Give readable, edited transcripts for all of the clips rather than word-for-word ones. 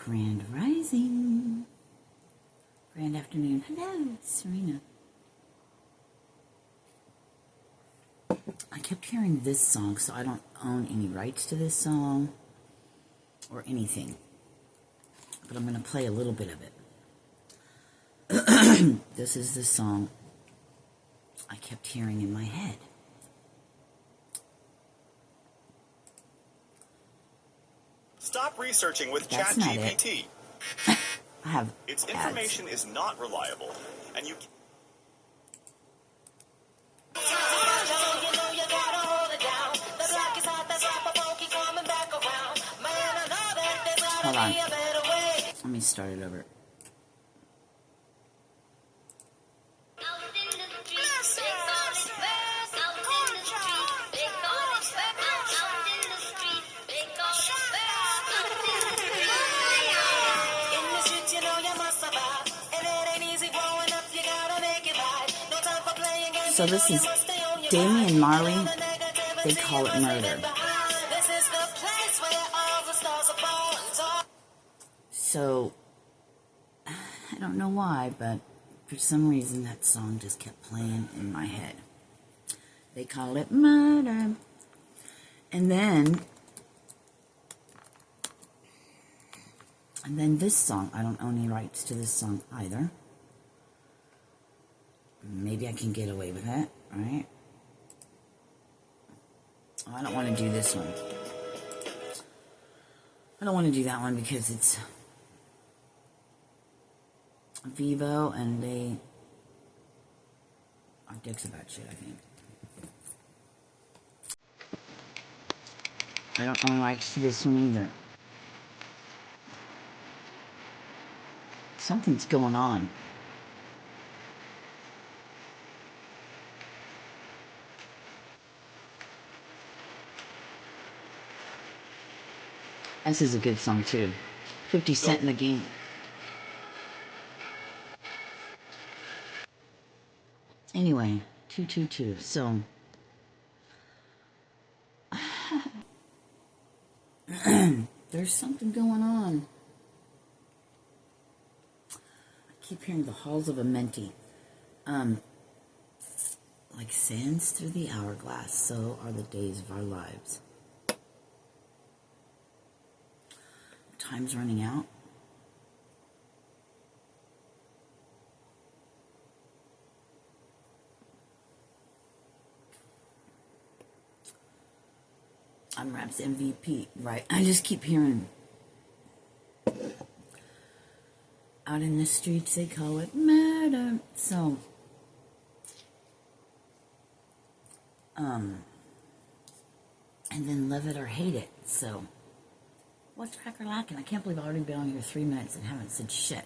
Grand Rising. Grand afternoon. Hello, Sirena. I kept hearing this song, so I don't own any rights to this song or anything. But I'm going to play a little bit of it. This is the song I kept hearing in my head. Stop researching with ChatGPT. I have its ads. information is not reliable, and you. Hold on. Let me start it over. So this is Damien and Marley. They call it murder. So, I don't know why, but for some reason that song just kept playing in my head. They call it murder. And then this song, I don't own any rights to this song either. Maybe I can get away with it, right? Oh, I don't want to do this one. I don't want to do that one because it's Vivo and they are dicks about shit, I think. I don't own rights to this one either. Something's going on. This is a good song too. 50 Cent in the Game. Anyway, 222. So there's something going on. I keep hearing the halls of a mentee. Like sands through the hourglass, so are the days of our lives. Time's running out. I'm Rap's MVP, right? I just keep hearing. Out in the streets, they call it murder. So, and then love it or hate it. So, what's cracker lacking? I can't believe I've already been on here 3 minutes and haven't said shit.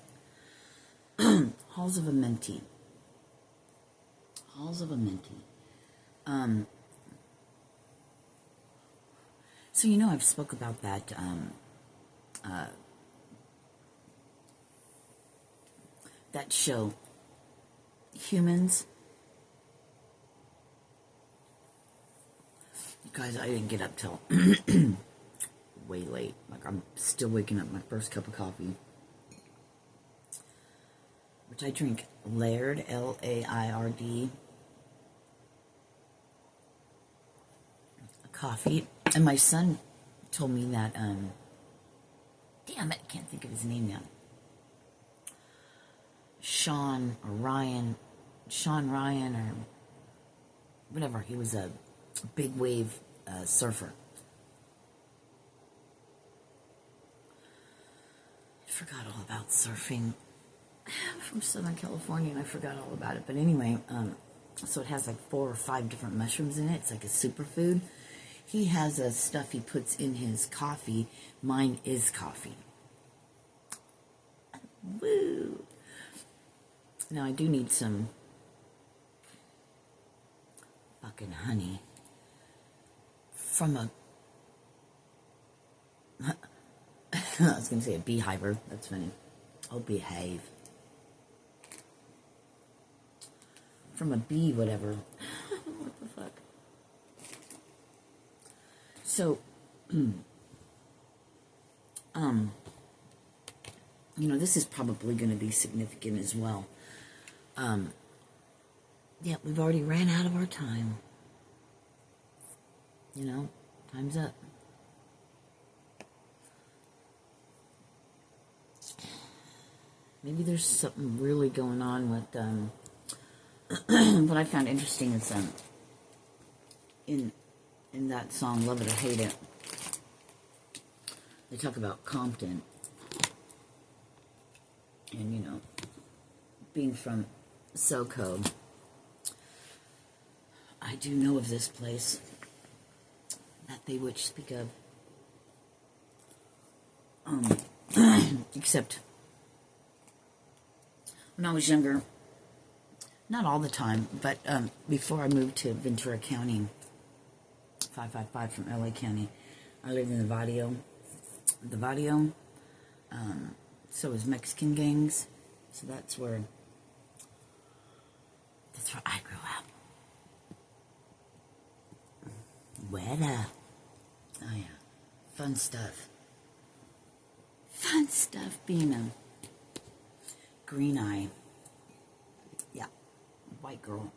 Halls of a mentee. Halls of a mentee. So, you know, I've spoke about that, that show, Humans. You guys, I didn't get up till way late. Like, I'm still waking up. My first cup of coffee, which I drink Laird, L-A-I-R-D, coffee. And my son told me that, damn it, I can't think of his name now. Sean Ryan, or whatever. He was a big wave surfer. I forgot all about surfing. I'm from Southern California and I forgot all about it. But anyway, so it has like 4 or 5 different mushrooms in it. It's like a superfood. He has a stuff he puts in his coffee. Mine is coffee. Woo! Now I do need some fucking honey from a I was going to say a beehiver. That's funny. Oh, behave. From a bee, whatever. What the fuck? So, this is probably going to be significant as well. Yeah, we've already ran out of our time. Time's up. Maybe there's something really going on with, what I found interesting is, in that song, Love It or Hate It, they talk about Compton, and, being from SoCo, I do know of this place that they would speak of, except when I was younger, not all the time, but before I moved to Ventura County, 555 from LA County, I lived in the Barrio. So was Mexican gangs. So that's where I grew up. Weather. Oh yeah. Fun stuff. Fun stuff being a green eye. Yeah. White girl.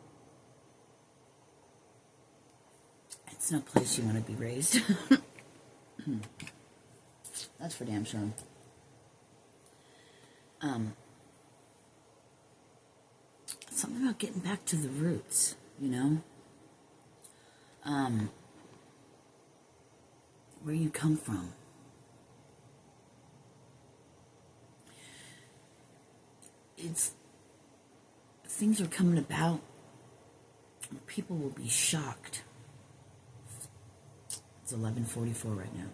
It's no place you want to be raised. That's for damn sure. Something about getting back to the roots, where you come from. Things are coming about. People will be shocked. It's 11:44 right now.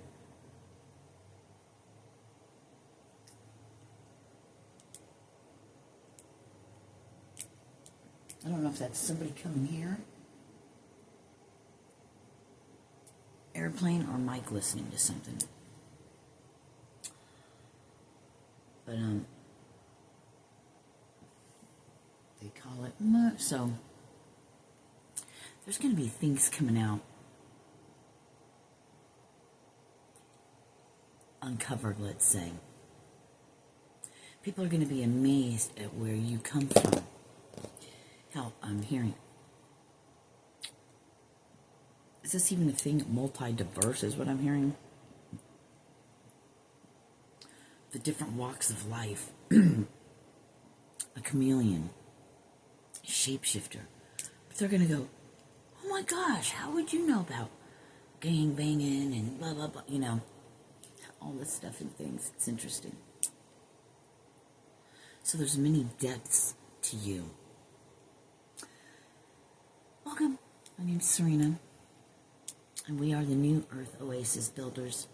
I don't know if that's somebody coming here, airplane, or Mike listening to something. But they call it so. There's going to be things coming out, uncovered, let's say. People are going to be amazed at where you come from. Hell, I'm hearing. Is this even a thing? Multi-diverse is what I'm hearing. The different walks of life. A chameleon. A shapeshifter. But they're going to go, oh my gosh, how would you know about gang banging and blah, blah, blah, all this stuff and things. It's interesting. So there's many depths to you. Welcome. My name's Sirena, and we are the New Earth Oasis Builders.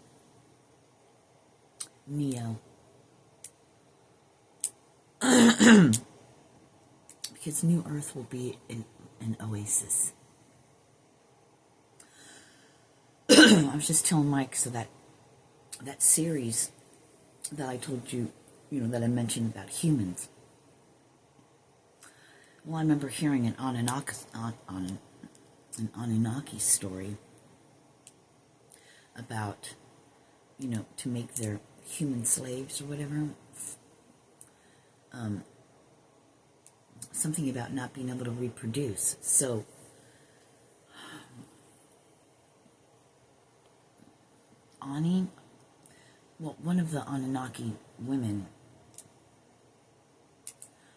Neo. Because New Earth will be an oasis. I was just telling Mike, so that series that I told you, that I mentioned about humans. Well, I remember hearing an Anunnaki story about, to make their human slaves or whatever. Something about not being able to reproduce. So, one of the Anunnaki women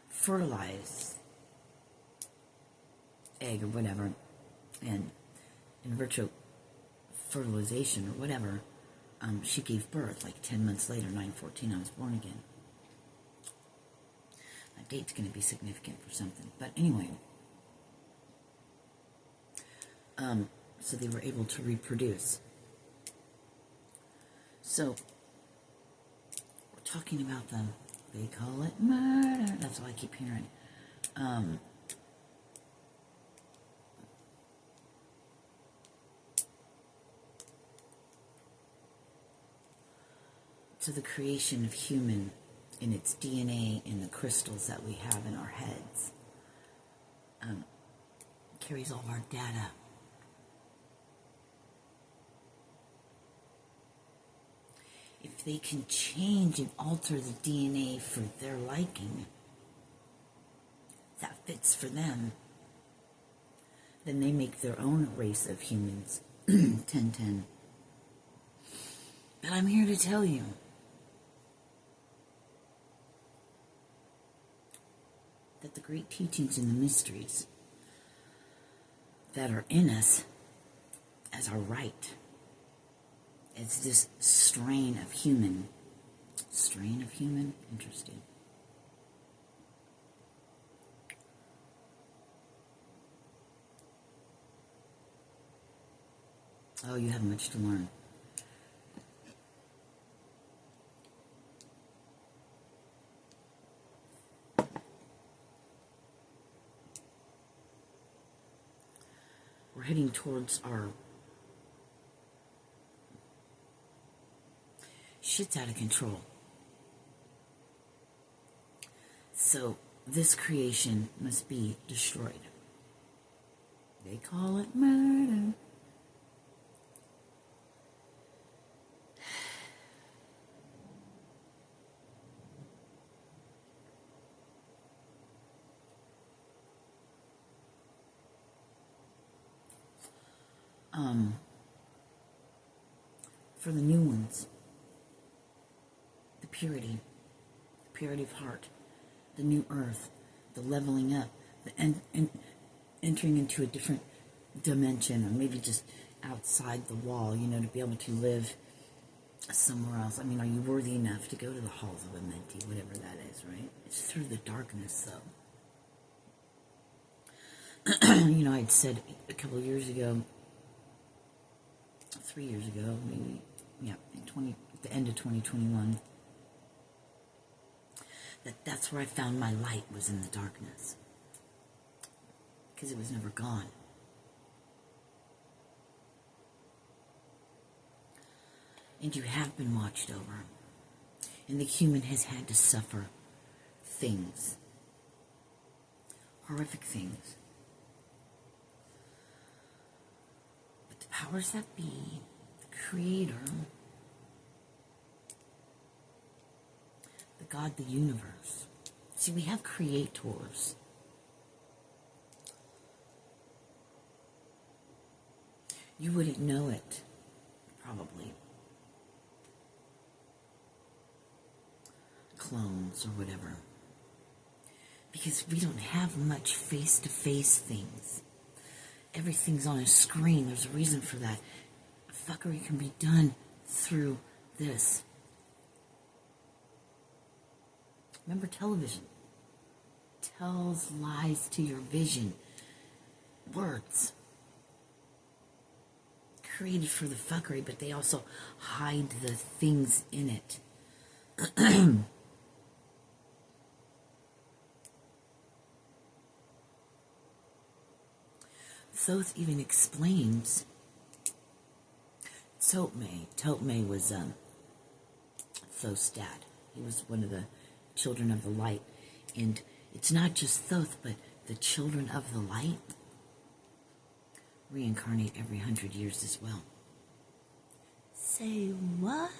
fertilized egg or whatever, and in virtual fertilization or whatever, she gave birth. Like 10 months later, 9/14, I was born again. That date's going to be significant for something. But anyway, so they were able to reproduce. So we're talking about they call it murder. That's all I keep hearing. To the creation of human in its DNA in the crystals that we have in our heads. Carries all our data. If they can change and alter the DNA for their liking, that fits for them, then they make their own race of humans. 1010. But I'm here to tell you that the great teachings and the mysteries that are in us as our right, it's this strain of human. Strain of human? Interesting. Oh, you have much to learn. We're heading towards our shit's out of control. So this creation must be destroyed. They call it murder. For the new ones, the purity of heart, the new earth, the leveling up, and entering into a different dimension, or maybe just outside the wall, to be able to live somewhere else. I mean, are you worthy enough to go to the halls of Amenti, whatever that is, right? It's through the darkness, though. I'd said a couple of years ago, 3 years ago, maybe, at the end of 2021, that's where I found my light, was in the darkness, because it was never gone. And you have been watched over, and the human has had to suffer things, horrific things. But the powers that be, the Creator, the God, the universe. See, we have creators. You wouldn't know it, probably. Clones or whatever. Because we don't have much face-to-face things. Everything's on a screen. There's a reason for that. Fuckery can be done through this. Remember, television tells lies to your vision. Words. Created for the fuckery, but they also hide the things in it. Thoth even explains, Totme was Thoth's dad. He was one of the children of the light. And it's not just Thoth, but the children of the light reincarnate every 100 years as well. Say what?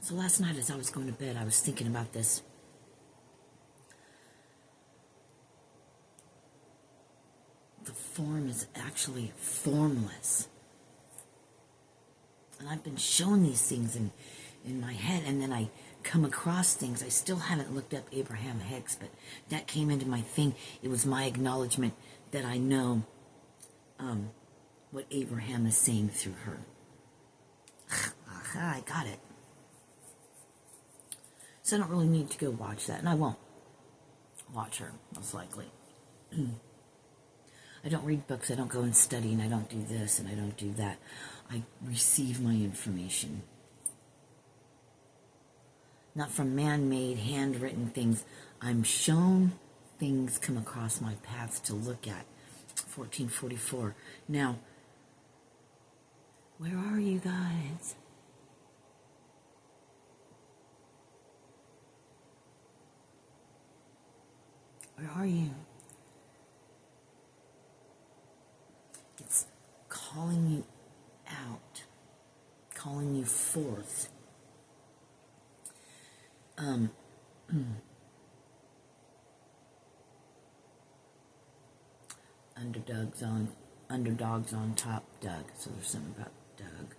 So last night as I was going to bed, I was thinking about this. The form is actually formless. And I've been shown these things in my head, and then I come across things. I still haven't looked up Abraham Hicks, but that came into my thing. It was my acknowledgement that I know what Abraham is saying through her. Aha, I got it. So I don't really need to go watch that, and I won't watch her, most likely. I don't read books, I don't go and study, and I don't do this, and I don't do that. I receive my information. Not from man-made, handwritten things. I'm shown things come across my paths to look at. 1444. Now, where are you guys? Where are you? calling you out, calling you forth. Underdogs on top, Doug. So there's something about Doug.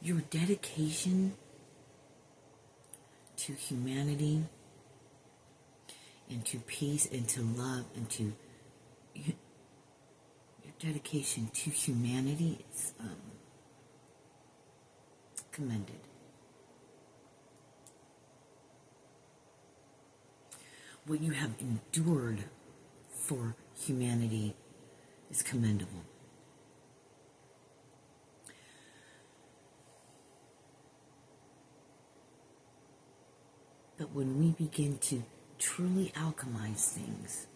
Your dedication to humanity and to peace and to love and to your dedication to humanity is commended. What you have endured for humanity is commendable. But when we begin to truly alchemize things,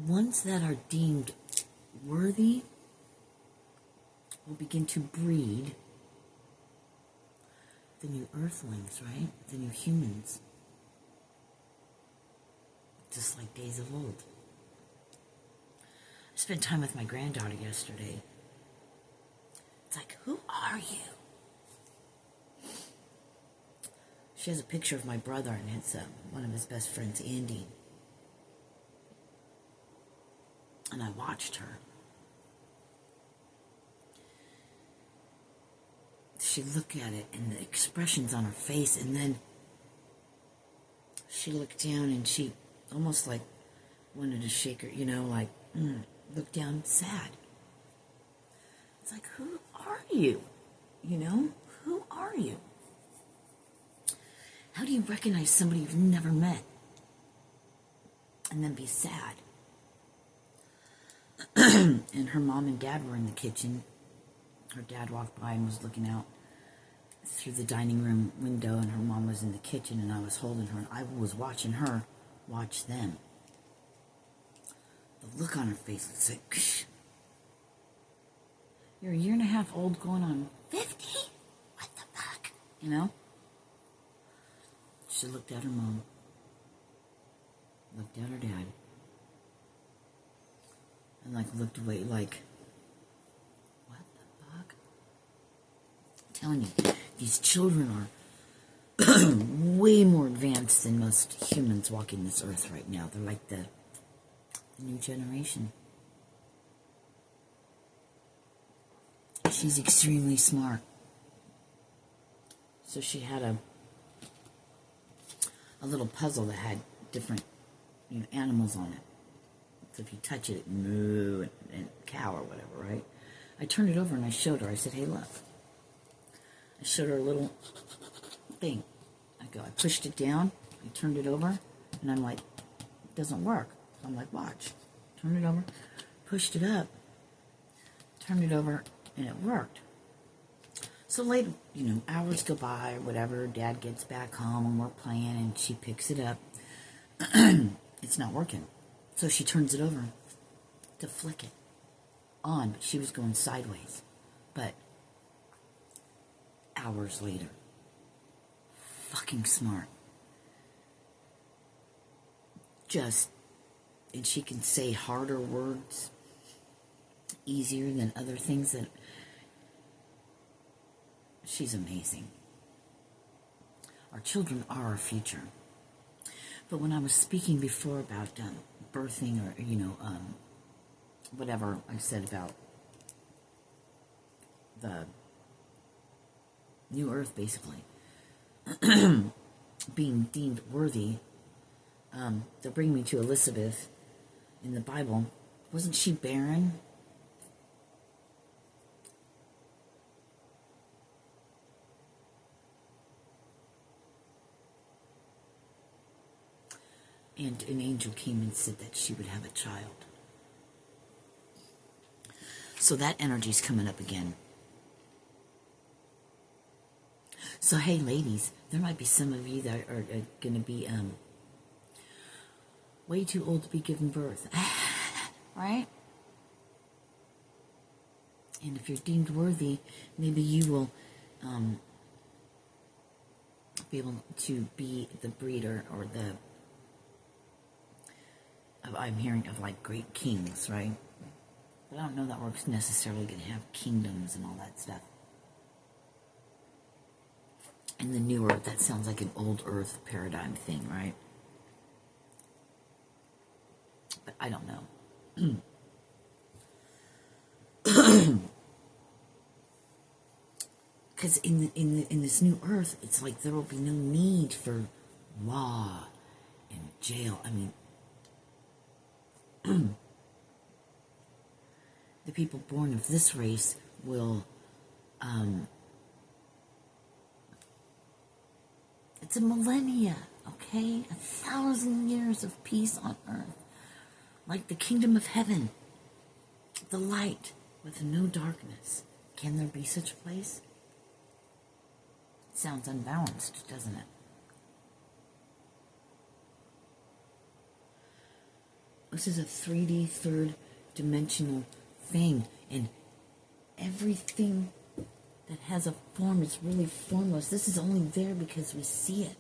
ones that are deemed worthy will begin to breed the new earthlings, right? The new humans. Just like days of old. I spent time with my granddaughter yesterday. It's like, who are you? She has a picture of my brother, and it's one of his best friends, Andy. And I watched her. She looked at it, and the expressions on her face, and then she looked down, and she almost like wanted to shake her, like, looked down sad. It's like, who are you? Who are you? How do you recognize somebody you've never met and then be sad? And her mom and dad were in the kitchen. Her dad walked by and was looking out through the dining room window, and her mom was in the kitchen, and I was holding her, and I was watching her watch them. The look on her face was like, Ksh. You're a year and a half old going on 50? What the fuck? She looked at her mom, looked at her dad, and looked away like, what the fuck? I'm telling you, these children are way more advanced than most humans walking this earth right now. They're like the new generation. She's extremely smart. So she had a little puzzle that had different animals on it. So if you touch it, it moo and cow or whatever, right? I turned it over and I showed her. I said, hey, look. I showed her a little thing. I pushed it down, I turned it over, and I'm like, it doesn't work. So I'm like, watch. Turn it over, pushed it up, turned it over, and it worked. So later, hours go by or whatever, Dad gets back home and we're playing, and she picks it up. It's not working. So she turns it over to flick it on, but she was going sideways. But hours later, fucking smart. And she can say harder words easier than other things that she's amazing. Our children are our future. But when I was speaking before about birthing or, whatever I said about the new earth, basically, being deemed worthy, they'll bring me to Elizabeth in the Bible. Wasn't she barren? And an angel came and said that she would have a child. So that energy's coming up again. So hey, ladies, there might be some of you that are going to be way too old to be given birth. Right? And if you're deemed worthy, maybe you will be able to be the breeder or I'm hearing of like great kings, right? But I don't know that we're necessarily going to have kingdoms and all that stuff. And the new earth, that sounds like an old earth paradigm thing, right? But I don't know. Because in this new earth, it's like there will be no need for law and jail. I mean, the people born of this race will, it's a millennia, okay? 1,000 years of peace on earth. Like the kingdom of heaven. The light with no darkness. Can there be such a place? It sounds unbalanced, doesn't it? This is a 3D, third dimensional thing, and everything that has a form is really formless. This is only there because we see it.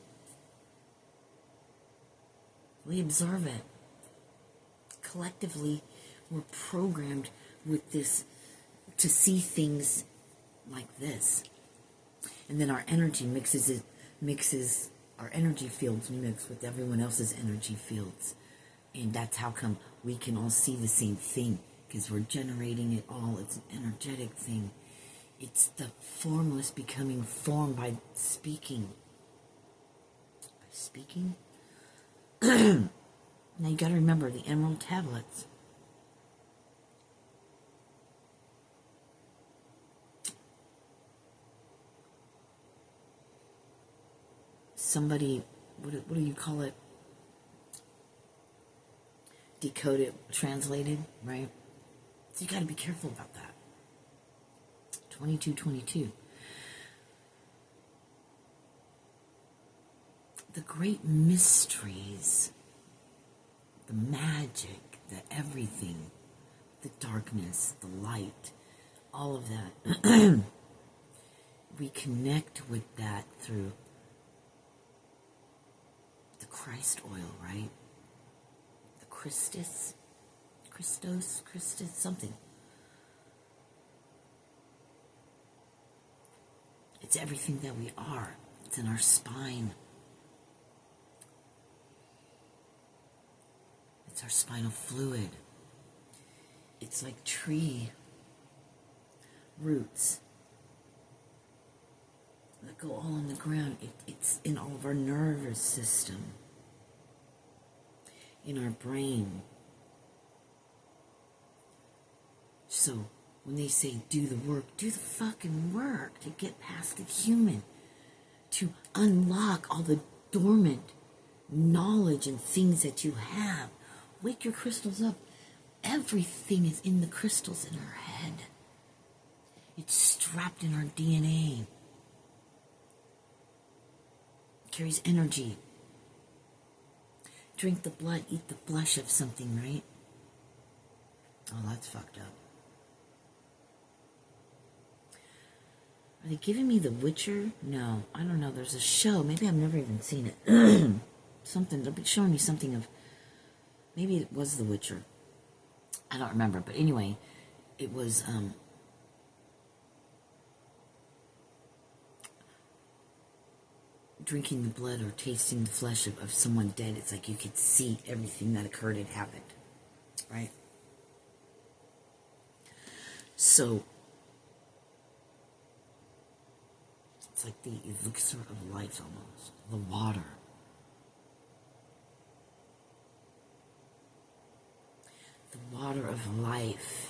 We observe it. Collectively, we're programmed with this to see things like this. And then our energy mixes our energy fields mix with everyone else's energy fields. And that's how come we can all see the same thing, because we're generating it all. It's an energetic thing. It's the formless becoming form by speaking. By speaking? Now you gotta remember the emerald tablets. Somebody, what do you call it? Decoded, translated, right? So you got to be careful about that. 2222. The great mysteries, the magic, the everything, the darkness, the light, all of that. We connect with that through the Christ oil, right? Christus, something. It's everything that we are. It's in our spine. It's our spinal fluid. It's like tree roots that go all on the ground. It's in all of our nervous system. In our brain. So when they say do the work, do the fucking work to get past the human, to unlock all the dormant knowledge and things that you have. Wake your crystals up. Everything is in the crystals in our head. It's strapped in our DNA. It carries energy. Drink the blood, eat the flesh of something, right? Oh, that's fucked up. Are they giving me The Witcher? No, I don't know. There's a show. Maybe I've never even seen it. Something. They'll be showing me something of... Maybe it was The Witcher. I don't remember. But anyway, it was... drinking the blood or tasting the flesh of someone dead. It's like you could see everything that occurred and happened. Right? So, it's like the elixir of life almost. The water. The water of life.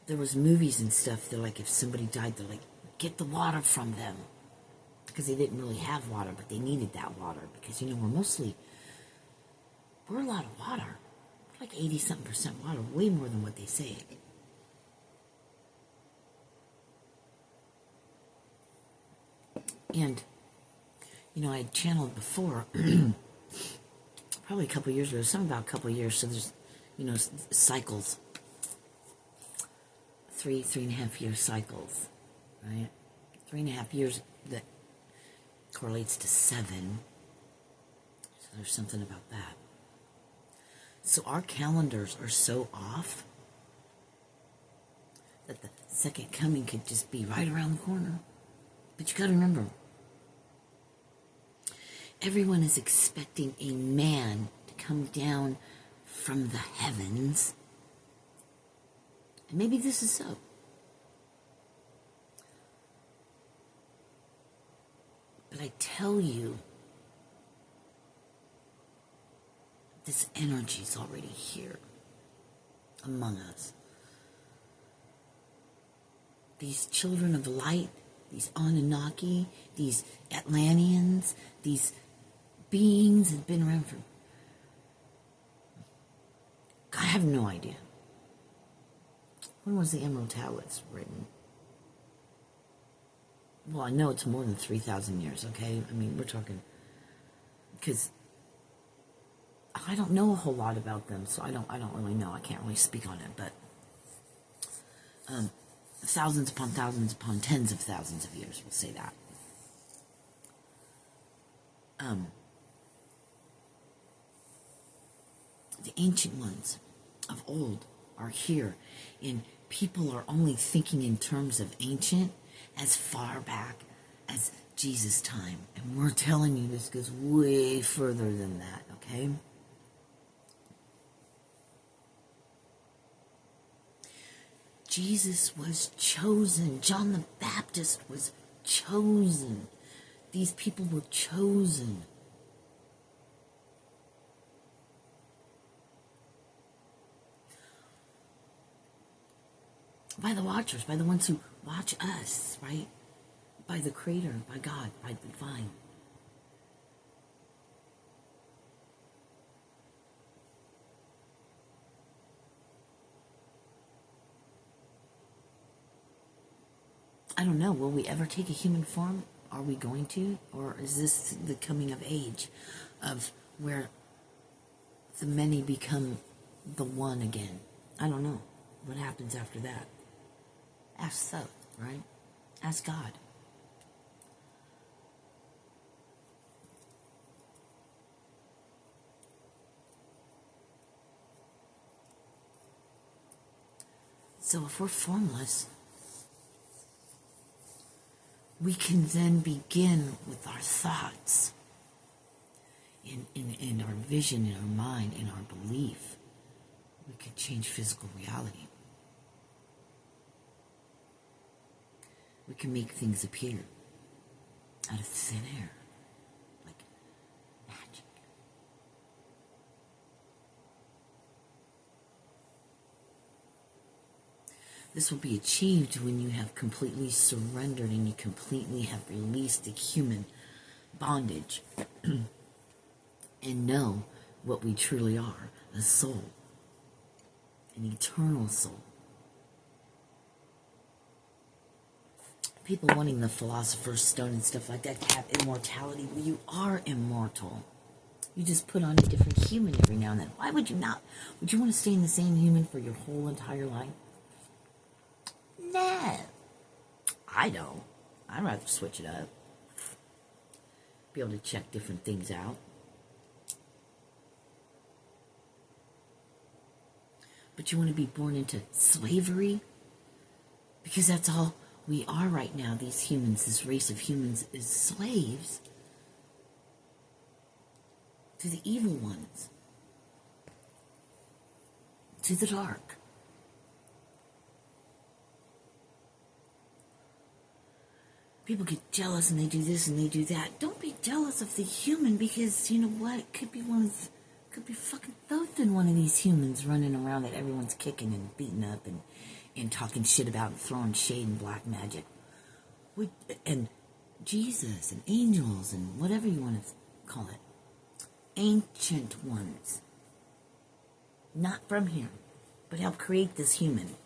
There was movies and stuff, they're like, if somebody died, they're like, get the water from them. Because they didn't really have water, but they needed that water. Because, you know, we're a lot of water. We're like 80-something% water, way more than what they say. And I had channeled before, probably a couple years ago, something about a couple years, so there's, cycles, 3.5 year cycles, right? 3.5 years that correlates to 7, so there's something about that. So our calendars are so off that the second coming could just be right around the corner. But you got to remember, everyone is expecting a man to come down from the heavens. And maybe this is so. But I tell you, this energy is already here among us. These children of light, these Anunnaki, these Atlanteans, these beings have been around for... I have no idea. When was the Emerald Tablets written? Well, I know it's more than 3,000 years, okay? I mean, we're talking... Because I don't know a whole lot about them, so I don't really know. I can't really speak on it, but... thousands upon tens of thousands of years, we'll say that. The ancient ones of old are here, and people are only thinking in terms of ancient as far back as Jesus' time. And we're telling you this goes way further than that, okay? Jesus was chosen. John the Baptist was chosen. These people were chosen. By the watchers, by the ones who watch us, right? By the Creator, by God, by the Divine. I don't know, will we ever take a human form? Are we going to? Or is this the coming of age of where the many become the one again? I don't know. What happens after that? Ask Thoth, right? Ask God. So if we're formless, we can then begin with our thoughts, in our vision, in our mind, in our belief. We can change physical reality. We can make things appear out of thin air, like magic. This will be achieved when you have completely surrendered and you completely have released the human bondage and know what we truly are, a soul, an eternal soul. People wanting the Philosopher's Stone and stuff like that to have immortality. Well, you are immortal. You just put on a different human every now and then. Why would you not? Would you want to stay in the same human for your whole entire life? Nah. I don't. I'd rather switch it up. Be able to check different things out. But you want to be born into slavery? Because that's all we are right now. These humans, this race of humans, is slaves to the evil ones, to the dark. People get jealous and they do this and they do that. Don't be jealous of the human, because you know what? It could be could be fucking Thoth in one of these humans running around that everyone's kicking and beating up and talking shit about and throwing shade and black magic. And Jesus and angels and whatever you want to call it. Ancient ones. Not from here, but help create this human.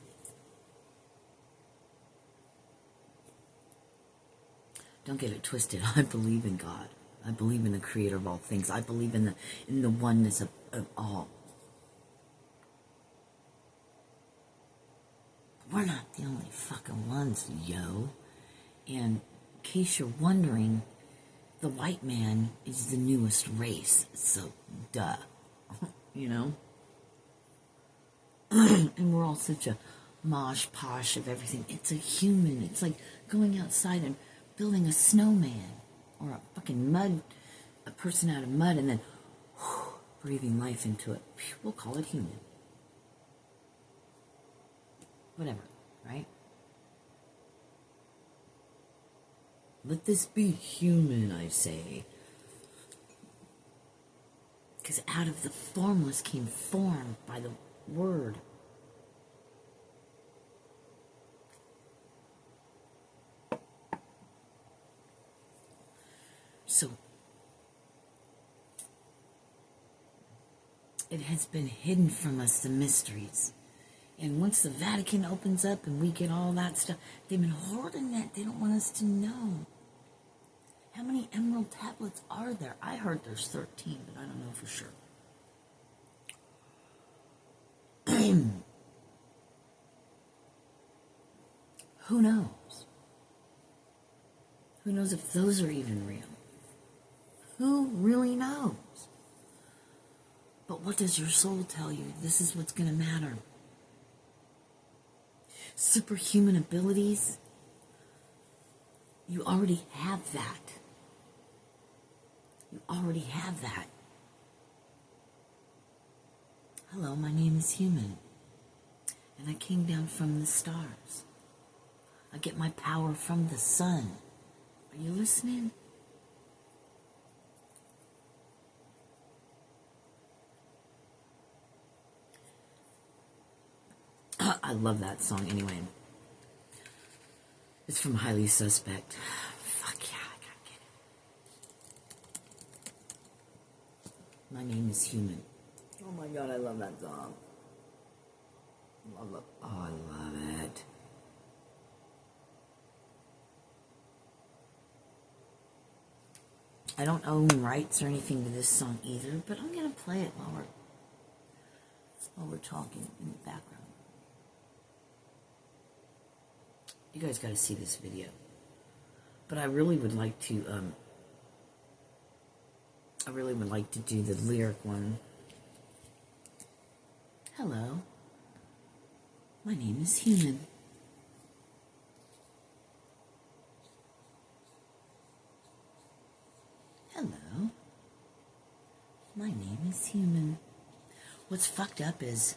Don't get it twisted. I believe in God. I believe in the creator of all things. I believe in the oneness of all. We're not the only fucking ones, yo. And in case you're wondering, the white man is the newest race. So, duh. You know? And we're all such a mosh posh of everything. It's a human. It's like going outside and building a snowman. Or a fucking a person out of mud, and then breathing life into it. We'll call it human. Whatever, right? Let this be human, I say. Because out of the formless came form by the word. So, it has been hidden from us, the mysteries. And once the Vatican opens up and we get all that stuff, they've been hoarding that. They don't want us to know. How many emerald tablets are there? I heard there's 13, but I don't know for sure. Who knows? Who knows if those are even real? Who really knows? But what does your soul tell you? This is what's going to matter. Superhuman abilities, you already have that. You already have that. Hello, my name is Human, and I came down from the stars. I get my power from the sun. Are you listening? I love that song anyway. It's from Highly Suspect. Fuck yeah, I gotta get it. My name is Human. Oh my god, I love that song. Love it. Oh, I love it. I don't own rights or anything to this song either, but I'm gonna play it while we're talking in the background. You guys got to see this video. But I really would like to do the lyric one. Hello. My name is Human. Hello. My name is Human. What's fucked up is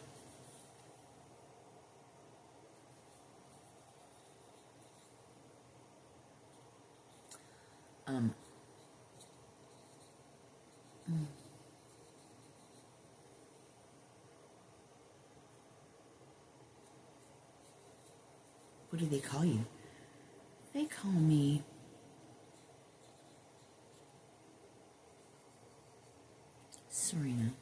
what do they call you? They call me Sirena.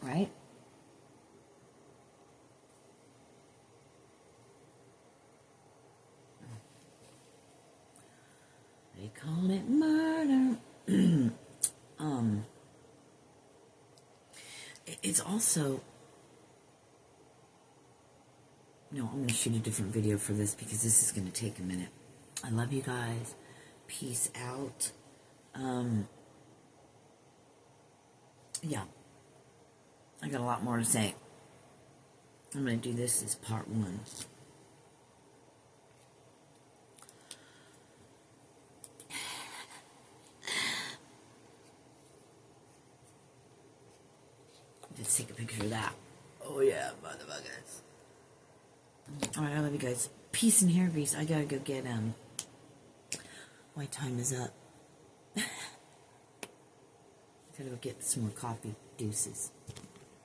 Right? They call it murder. It's also... No, I'm going to shoot a different video for this because this is going to take a minute. I love you guys. Peace out. Yeah. I got a lot more to say. I'm going to do this as part 1. Let's take a picture of that. Oh yeah, motherfuckers. Alright, I love you guys. Peace and hair grease. I gotta go get, my time is up. I gotta go get some more coffee. Deuces.